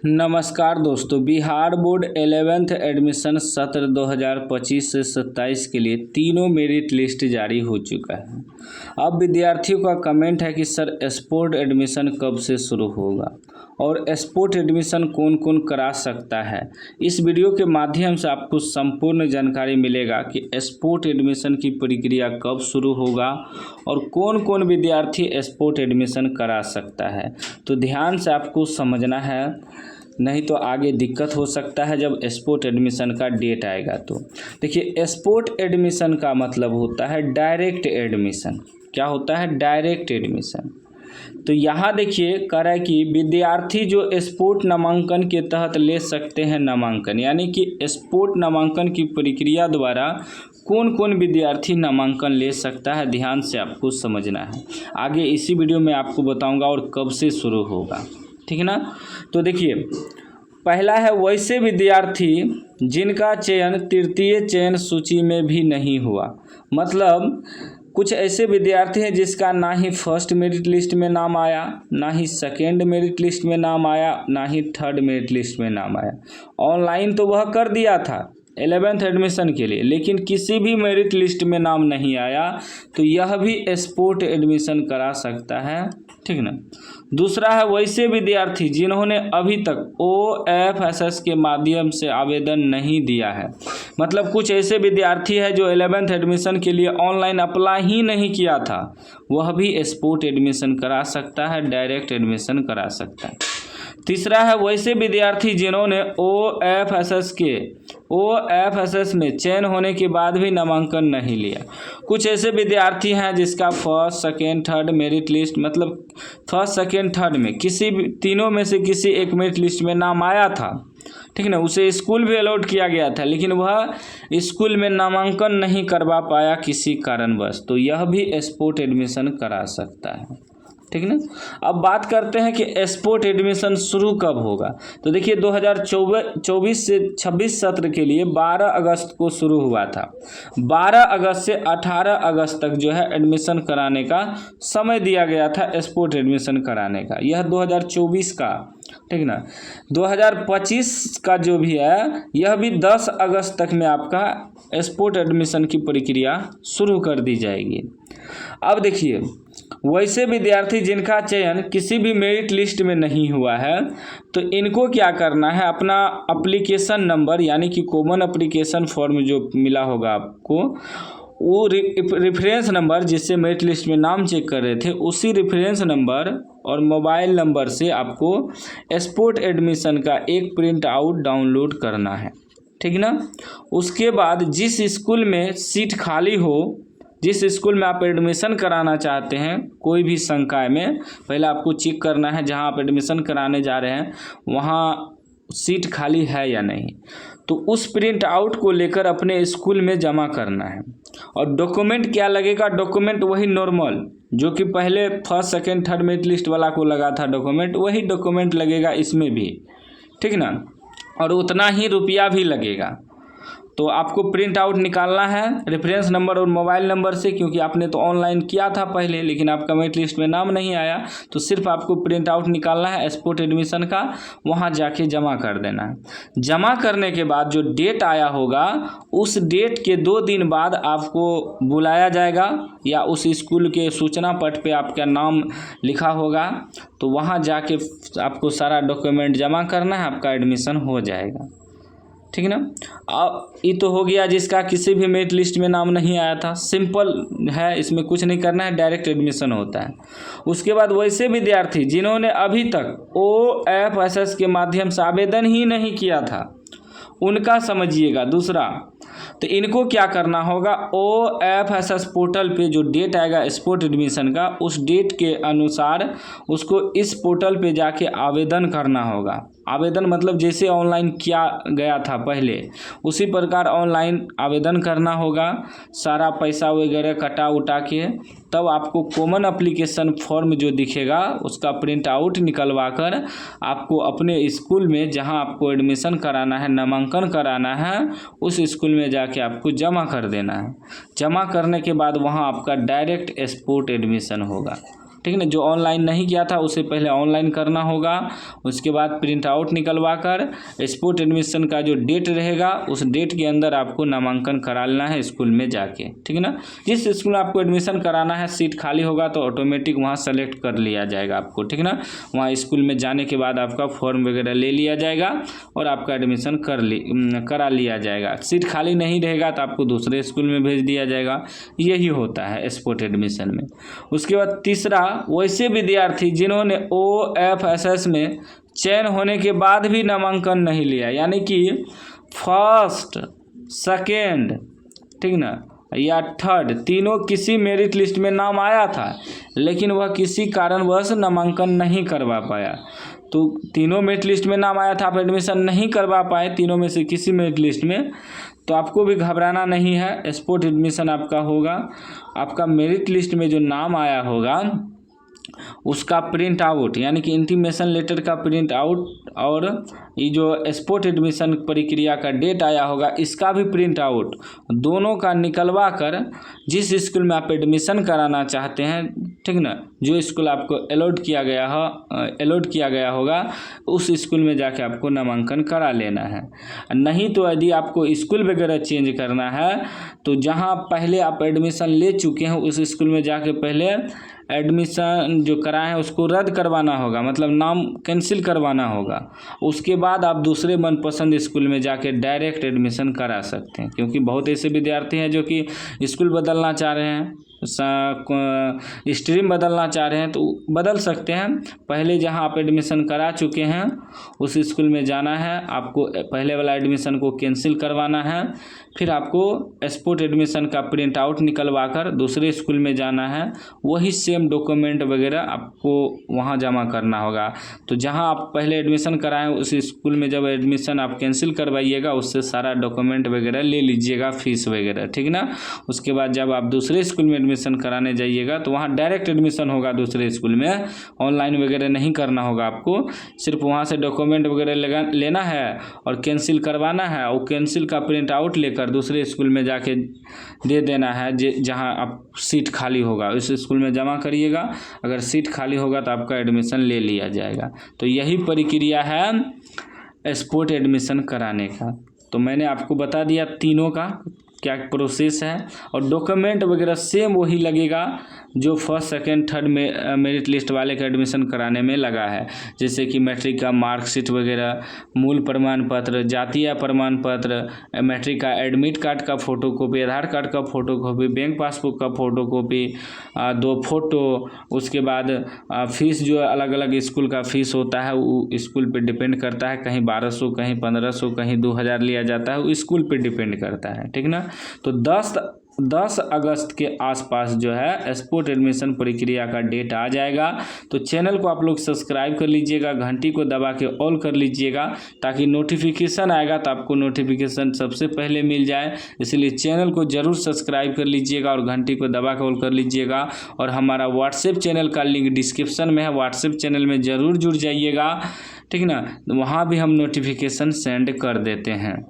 नमस्कार दोस्तों, Bihar board 11th admission सत्र 2025 से 27 के लिए तीनों मेरिट लिस्ट जारी हो चुका है। अब विद्यार्थियों का कमेंट है कि सर स्पोर्ट एडमिशन कब से शुरू होगा और स्पोर्ट एडमिशन कौन कौन करा सकता है। इस वीडियो के माध्यम से आपको संपूर्ण जानकारी मिलेगा कि स्पोर्ट एडमिशन की प्रक्रिया कब शुरू होगा और कौन कौन विद्यार्थी स्पोर्ट एडमिशन करा सकता है। तो ध्यान से आपको समझना है, नहीं तो आगे दिक्कत हो सकता है जब स्पोर्ट एडमिशन का डेट आएगा। तो देखिए, स्पोर्ट एडमिशन का मतलब होता है डायरेक्ट एडमिशन। क्या होता है? Direct admission. तो यहाँ देखिए कह रहा है कि विद्यार्थी जो स्पोर्ट नामांकन के तहत ले सकते हैं नामांकन, यानी कि स्पोर्ट नामांकन की प्रक्रिया द्वारा कौन कौन विद्यार्थी नामांकन ले सकता है, ध्यान से आपको समझना है। आगे इसी वीडियो में आपको बताऊंगा और कब से शुरू होगा, ठीक है ना। तो देखिए, पहला है वैसे विद्यार्थी जिनका चयन तृतीय चयन सूची में भी नहीं हुआ। मतलब कुछ ऐसे विद्यार्थी हैं जिसका ना ही फर्स्ट मेरिट लिस्ट में नाम आया, ना ही सेकेंड मेरिट लिस्ट में नाम आया, ना ही थर्ड मेरिट लिस्ट में नाम आया। ऑनलाइन तो वह कर दिया था 11th एडमिशन के लिए, लेकिन किसी भी मेरिट लिस्ट में नाम नहीं आया, तो यह भी स्पोर्ट एडमिशन करा सकता है, ठीक ना। दूसरा है वैसे विद्यार्थी जिन्होंने अभी तक OFSS के माध्यम से आवेदन नहीं दिया है। मतलब कुछ ऐसे विद्यार्थी है जो 11th एडमिशन के लिए ऑनलाइन अप्लाई ही नहीं किया था, वह भी स्पोर्ट एडमिशन करा सकता है, डायरेक्ट एडमिशन करा सकता है। तीसरा है वैसे विद्यार्थी जिन्होंने OFSS में चयन होने के बाद भी नामांकन नहीं लिया। कुछ ऐसे विद्यार्थी हैं जिसका first second third merit list, मतलब फर्स्ट सेकेंड थर्ड में किसी भी तीनों में से किसी एक मेरिट लिस्ट में नाम आया था, ठीक ना। उसे स्कूल भी अलॉट किया गया था, लेकिन वह स्कूल में नामांकन नहीं करवा पाया किसी कारणवश, तो यह भी स्पोर्ट एडमिशन करा सकता है, ठीक ना। अब बात करते हैं कि स्पोर्ट एडमिशन शुरू कब होगा। तो देखिए, 2024 से 26 सत्र के लिए 12 अगस्त को शुरू हुआ था। 12 अगस्त से 18 अगस्त तक जो है एडमिशन कराने का समय दिया गया था स्पोर्ट एडमिशन कराने का। यह 2024 का, ठीक ना। 2025 का जो भी है, यह भी 10 अगस्त तक में आपका स्पोर्ट एडमिशन की प्रक्रिया शुरू कर दी जाएगी। अब देखिए, वैसे विद्यार्थी जिनका चयन किसी भी मेरिट लिस्ट में नहीं हुआ है, तो इनको क्या करना है, अपना एप्लीकेशन नंबर, यानी कि कॉमन एप्लीकेशन फॉर्म जो मिला होगा आपको, वो रेफरेंस नंबर जिससे मेरिट लिस्ट में नाम चेक कर रहे थे, उसी रेफरेंस नंबर और मोबाइल नंबर से आपको स्पोर्ट एडमिशन का एक प्रिंट आउट डाउनलोड करना है, ठीक ना। उसके बाद जिस स्कूल में सीट खाली हो, जिस स्कूल में आप एडमिशन कराना चाहते हैं, कोई भी संकाय में, पहले आपको चेक करना है जहां आप एडमिशन कराने जा रहे हैं वहां सीट खाली है या नहीं। तो उस प्रिंट आउट को लेकर अपने स्कूल में जमा करना है। और डॉक्यूमेंट क्या लगेगा? डॉक्यूमेंट वही नॉर्मल जो कि पहले first second third merit list वाला को लगा था डॉक्यूमेंट, वही डॉक्यूमेंट लगेगा इसमें भी, ठीक ना। और उतना ही रुपया भी लगेगा। तो आपको प्रिंट आउट निकालना है रेफरेंस नंबर और मोबाइल नंबर से, क्योंकि आपने तो ऑनलाइन किया था पहले, लेकिन आपका मेरिट लिस्ट में नाम नहीं आया, तो सिर्फ आपको प्रिंट आउट निकालना है स्पोर्ट एडमिशन का, वहां जाके जमा कर देना है। जमा करने के बाद जो डेट आया होगा, उस डेट के 2 दिन बाद आपको बुलाया जाएगा, या उस स्कूल के सूचना पट पे आपका नाम लिखा होगा, तो वहाँ जाके आपको सारा डॉक्यूमेंट जमा करना है, आपका एडमिशन हो जाएगा, ठीक ना। अब ये तो हो गया जिसका किसी भी मेरिट लिस्ट में नाम नहीं आया था, सिंपल है, इसमें कुछ नहीं करना है, डायरेक्ट एडमिशन होता है। उसके बाद वैसे विद्यार्थी जिन्होंने अभी तक OFSS के माध्यम से आवेदन ही नहीं किया था, उनका समझिएगा दूसरा। तो इनको क्या करना होगा, OFSS पोर्टल पे जो डेट आएगा स्पोर्ट एडमिशन का, उस डेट के अनुसार उसको इस पोर्टल पे जाके आवेदन करना होगा। आवेदन मतलब जैसे ऑनलाइन किया गया था पहले, उसी प्रकार ऑनलाइन आवेदन करना होगा, सारा पैसा वगैरह कटा उटा के, तब आपको कॉमन एप्लीकेशन फॉर्म जो दिखेगा उसका प्रिंट आउट निकलवा कर आपको अपने स्कूल में जहां आपको एडमिशन कराना है, नामांकन कराना है, उस स्कूल में जाके आपको जमा कर देना है। जमा करने के बाद वहां आपका डायरेक्ट स्पोर्ट एडमिशन होगा, ठीक है ना। जो ऑनलाइन नहीं किया था उसे पहले ऑनलाइन करना होगा, उसके बाद प्रिंट आउट निकलवा कर स्पोर्ट एडमिशन का जो डेट रहेगा उस डेट के अंदर आपको नामांकन करा लेना है स्कूल में जाके, ठीक है ना। जिस स्कूल में आपको एडमिशन कराना है सीट खाली होगा तो ऑटोमेटिक वहाँ सेलेक्ट कर लिया जाएगा आपको, ठीक है ना। वहाँ स्कूल में जाने के बाद आपका फॉर्म वगैरह ले लिया जाएगा और आपका एडमिशन करा लिया जाएगा। सीट खाली नहीं रहेगा तो आपको दूसरे स्कूल में भेज दिया जाएगा। यही होता है स्पोर्ट एडमिशन में। उसके बाद तीसरा, वैसे विद्यार्थी जिन्होंने OFSS में चयन होने के बाद भी नामांकन नहीं लिया, यानी कि फर्स्ट, सेकेंड, ठीक ना, या थर्ड तीनों किसी मेरिट लिस्ट में नाम आया था लेकिन वह किसी कारणवश नामांकन नहीं करवा पाया। तो तीनों मेरिट लिस्ट में नाम आया था, आप एडमिशन नहीं करवा पाए तीनों में से किसी मेरिट लिस्ट में, तो आपको भी घबराना नहीं है। स्पोर्ट एडमिशन आपका होगा, आपका मेरिट लिस्ट में जो नाम आया होगा उसका प्रिंट आउट, यानी कि इंटीमेशन लेटर का प्रिंट आउट, और ये जो स्पोर्ट एडमिशन प्रक्रिया का डेट आया होगा इसका भी प्रिंट आउट, दोनों का निकलवा कर जिस स्कूल में आप एडमिशन कराना चाहते हैं, ठीक ना, जो स्कूल आपको अलॉट किया गया होगा उस स्कूल में जाके आपको नामांकन करा लेना है। नहीं तो यदि आपको स्कूल वगैरह चेंज करना है तो जहां पहले आप एडमिशन ले चुके हैं उस स्कूल में जाके पहले एडमिशन जो कराए हैं उसको रद्द करवाना होगा, मतलब नाम कैंसिल करवाना होगा। उसके बाद आप दूसरे मनपसंद स्कूल में जाके डायरेक्ट एडमिशन करा सकते हैं, क्योंकि बहुत ऐसे विद्यार्थी हैं जो कि स्कूल बदलना चाह रहे हैं, स्ट्रीम बदलना चाह रहे हैं तो बदल सकते हैं। पहले जहां आप एडमिशन करा चुके हैं उस स्कूल में जाना है, आपको पहले वाला एडमिशन को कैंसिल करवाना है, फिर आपको स्पोर्ट एडमिशन का प्रिंट आउट निकलवा कर दूसरे स्कूल में जाना है, वही सेम डॉक्यूमेंट वगैरह आपको वहां जमा करना होगा। तो जहां आप पहले एडमिशन कराएं उस स्कूल में जब एडमिशन आप कैंसिल करवाइएगा उससे सारा डॉक्यूमेंट वगैरह ले लीजिएगा, फीस वगैरह, ठीक ना। उसके बाद जब आप दूसरे स्कूल में एडमिशन कराने जाइएगा तो वहाँ डायरेक्ट एडमिशन होगा दूसरे स्कूल में, ऑनलाइन वगैरह नहीं करना होगा आपको, सिर्फ वहाँ से डॉक्यूमेंट वगैरह लेना है और कैंसिल करवाना है, और कैंसिल का प्रिंट आउट लेकर दूसरे स्कूल में जाके दे देना है। जहाँ आप सीट खाली होगा उस स्कूल में जमा करिएगा, अगर सीट खाली होगा तो आपका एडमिशन ले लिया जाएगा। तो यही प्रक्रिया है स्पोर्ट एडमिशन कराने का। तो मैंने आपको बता दिया तीनों का क्या प्रोसेस है, और डॉक्यूमेंट वगैरह सेम वही लगेगा जो फर्स्ट सेकंड थर्ड में मेरिट लिस्ट वाले का एडमिशन कराने में लगा है, जैसे कि मैट्रिक का मार्कशीट वगैरह, मूल प्रमाण पत्र, जातीय प्रमाण पत्र, मैट्रिक का एडमिट कार्ड का फ़ोटोकॉपी, आधार कार्ड का फ़ोटोकॉपी, बैंक पासबुक का फ़ोटोकॉपी, 2 फोटो। उसके बाद फीस जो अलग अलग स्कूल का फ़ीस होता है वो स्कूल पे डिपेंड करता है, कहीं 1200, कहीं 1500, कहीं 2000 लिया जाता है, वो स्कूल पे डिपेंड करता है, ठीक ना। तो 10 अगस्त के आसपास जो है स्पोर्ट एडमिशन प्रक्रिया का डेट आ जाएगा। तो चैनल को आप लोग सब्सक्राइब कर लीजिएगा, घंटी को दबा के ऑल कर लीजिएगा, ताकि नोटिफिकेशन आएगा तो आपको नोटिफिकेशन सबसे पहले मिल जाए। इसलिए चैनल को ज़रूर सब्सक्राइब कर लीजिएगा और घंटी को दबा के ऑल कर लीजिएगा। और हमारा व्हाट्सएप चैनल का लिंक डिस्क्रिप्शन में है, व्हाट्सएप चैनल में ज़रूर जुड़ जाइएगा, ठीक ना। वहाँ भी हम नोटिफिकेशन सेंड कर देते हैं।